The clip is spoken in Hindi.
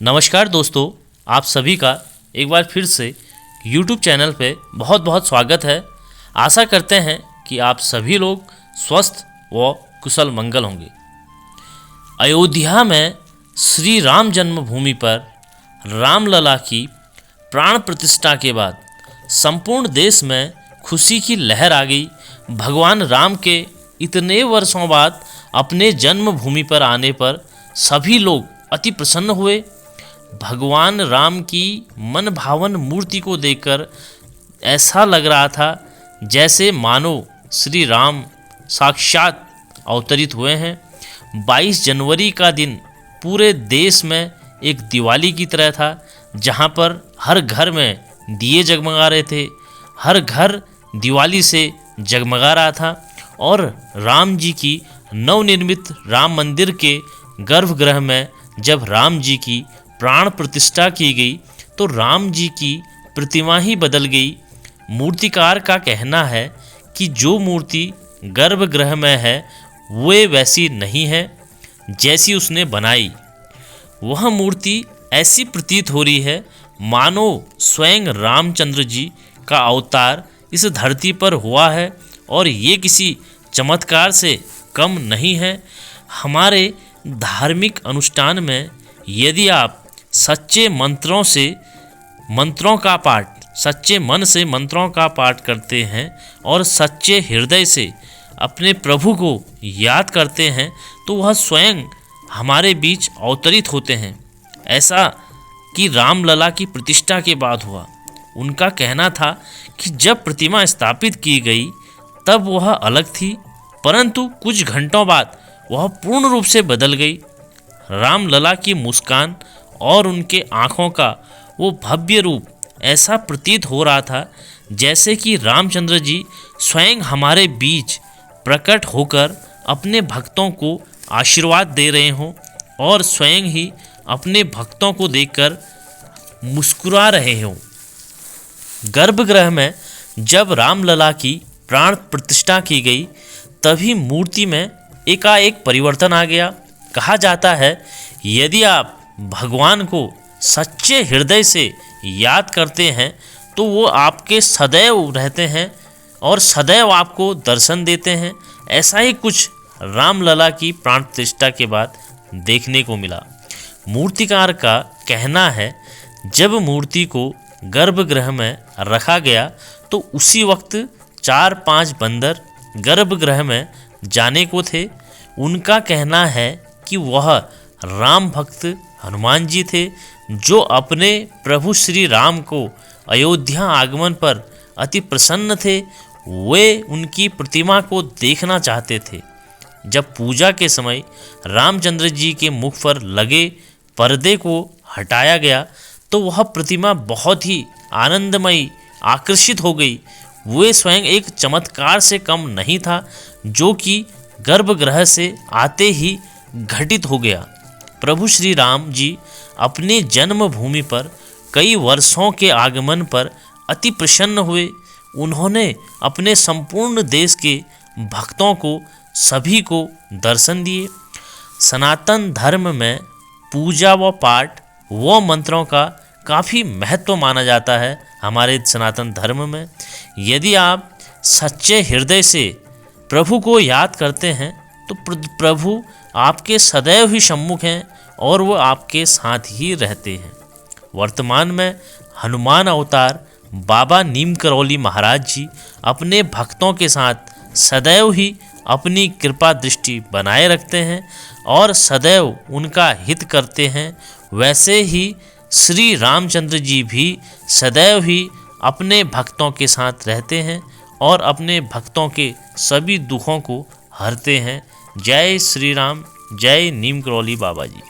नमस्कार दोस्तों, आप सभी का एक बार फिर से YouTube चैनल पे बहुत बहुत स्वागत है। आशा करते हैं कि आप सभी लोग स्वस्थ व कुशल मंगल होंगे। अयोध्या में श्री राम जन्मभूमि पर रामलला की प्राण प्रतिष्ठा के बाद संपूर्ण देश में खुशी की लहर आ गई। भगवान राम के इतने वर्षों बाद अपने जन्मभूमि पर आने पर सभी लोग अति प्रसन्न हुए। भगवान राम की मन भावन मूर्ति को देखकर ऐसा लग रहा था जैसे मानो श्री राम साक्षात अवतरित हुए हैं। 22 जनवरी का दिन पूरे देश में एक दिवाली की तरह था, जहां पर हर घर में दिए जगमगा रहे थे, हर घर दिवाली से जगमगा रहा था। और राम जी की नवनिर्मित राम मंदिर के गर्भगृह में जब राम जी की प्राण प्रतिष्ठा की गई तो राम जी की प्रतिमा ही बदल गई। मूर्तिकार का कहना है कि जो मूर्ति गर्भगृह में है वे वैसी नहीं है जैसी उसने बनाई। वह मूर्ति ऐसी प्रतीत हो रही है मानो स्वयं रामचंद्र जी का अवतार इस धरती पर हुआ है, और ये किसी चमत्कार से कम नहीं है। हमारे धार्मिक अनुष्ठान में यदि आप सच्चे मन से मंत्रों का पाठ करते हैं और सच्चे हृदय से अपने प्रभु को याद करते हैं तो वह स्वयं हमारे बीच अवतरित होते हैं। ऐसा कि रामलला की प्रतिष्ठा के बाद हुआ। उनका कहना था कि जब प्रतिमा स्थापित की गई तब वह अलग थी, परंतु कुछ घंटों बाद वह पूर्ण रूप से बदल गई। रामलला की मुस्कान और उनके आँखों का वो भव्य रूप ऐसा प्रतीत हो रहा था जैसे कि रामचंद्र जी स्वयं हमारे बीच प्रकट होकर अपने भक्तों को आशीर्वाद दे रहे हों और स्वयं ही अपने भक्तों को देखकर मुस्कुरा रहे हों। गर्भगृह में जब रामलला की प्राण प्रतिष्ठा की गई तभी मूर्ति में एकाएक परिवर्तन आ गया। कहा जाता है यदि आप भगवान को सच्चे हृदय से याद करते हैं तो वो आपके सदैव रहते हैं और सदैव आपको दर्शन देते हैं। ऐसा ही कुछ रामलला की प्राण प्रतिष्ठा के बाद देखने को मिला। मूर्तिकार का कहना है जब मूर्ति को गर्भगृह में रखा गया तो उसी वक्त 4-5 बंदर गर्भगृह में जाने को थे। उनका कहना है कि वह राम भक्त हनुमान जी थे जो अपने प्रभु श्री राम को अयोध्या आगमन पर अति प्रसन्न थे। वे उनकी प्रतिमा को देखना चाहते थे। जब पूजा के समय रामचंद्र जी के मुख पर लगे पर्दे को हटाया गया तो वह प्रतिमा बहुत ही आनंदमयी आकर्षित हो गई। वे स्वयं एक चमत्कार से कम नहीं था जो कि गर्भगृह से आते ही घटित हो गया। प्रभु श्री राम जी अपने जन्मभूमि पर कई वर्षों के आगमन पर अति प्रसन्न हुए। उन्होंने अपने संपूर्ण देश के भक्तों को सभी को दर्शन दिए। सनातन धर्म में पूजा व पाठ व मंत्रों का काफ़ी महत्व माना जाता है। हमारे सनातन धर्म में यदि आप सच्चे हृदय से प्रभु को याद करते हैं तो प्रभु आपके सदैव ही सम्मुख हैं और वो आपके साथ ही रहते हैं। वर्तमान में हनुमान अवतार बाबा नीम करौली महाराज जी अपने भक्तों के साथ सदैव ही अपनी कृपा दृष्टि बनाए रखते हैं और सदैव उनका हित करते हैं। वैसे ही श्री रामचंद्र जी भी सदैव ही अपने भक्तों के साथ रहते हैं और अपने भक्तों के सभी दुखों को हरते हैं। जय श्री राम, जय नीम करौली बाबा जी।